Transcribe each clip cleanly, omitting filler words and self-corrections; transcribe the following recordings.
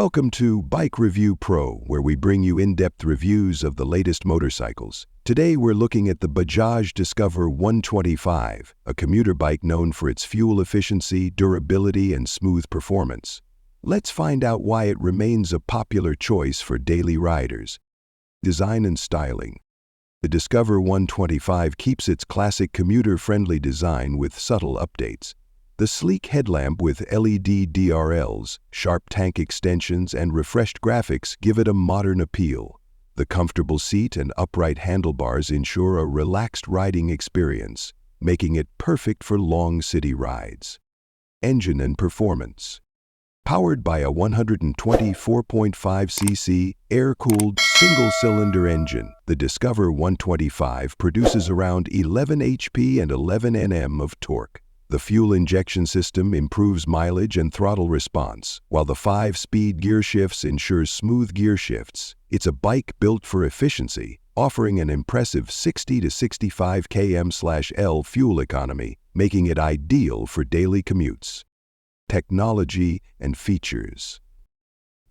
Welcome to Bike Review Pro, where we bring you in-depth reviews of the latest motorcycles. Today we're looking at the Bajaj Discover 125, a commuter bike known for its fuel efficiency, durability, and smooth performance. Let's find out why it remains a popular choice for daily riders. Design and styling. The Discover 125 keeps its classic commuter-friendly design with subtle updates. The sleek headlamp with LED DRLs, sharp tank extensions, and refreshed graphics give it a modern appeal. The comfortable seat and upright handlebars ensure a relaxed riding experience, making it perfect for long city rides. Engine and performance. Powered by a 124.5cc air-cooled single-cylinder engine, the Discover 125 produces around 11 HP and 11 Nm of torque. The fuel injection system improves mileage and throttle response, while the 5-speed gear shifts ensures smooth gear shifts. It's a bike built for efficiency, offering an impressive 60 to 65 km/L fuel economy, making it ideal for daily commutes. Technology and features.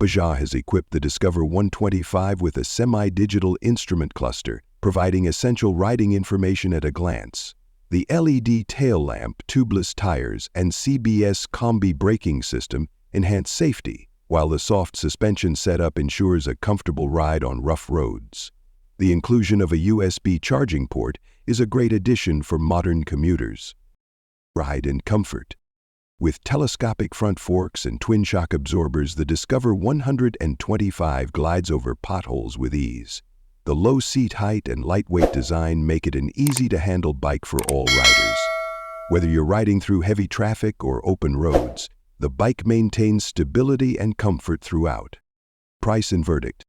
Bajaj has equipped the Discover 125 with a semi-digital instrument cluster, providing essential riding information at a glance. The LED tail lamp, tubeless tires, and CBS combi braking system enhance safety, while the soft suspension setup ensures a comfortable ride on rough roads. The inclusion of a USB charging port is a great addition for modern commuters. Ride and comfort. With telescopic front forks and twin shock absorbers, the Discover 125 glides over potholes with ease. The low seat height and lightweight design make it an easy-to-handle bike for all riders. Whether you're riding through heavy traffic or open roads, the bike maintains stability and comfort throughout. Price and verdict.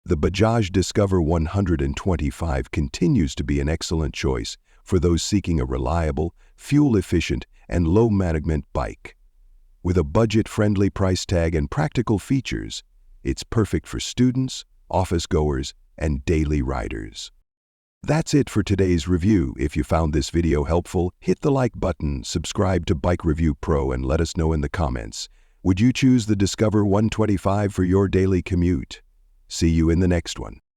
The Bajaj Discover 125 continues to be an excellent choice for those seeking a reliable, fuel-efficient, and low-management bike. With a budget-friendly price tag and practical features, it's perfect for students, office-goers, and daily riders. That's it for today's review. If you found this video helpful, hit the like button, subscribe to Bike Review Pro, and let us know in the comments. Would you choose the Discover 125 for your daily commute? See you in the next one.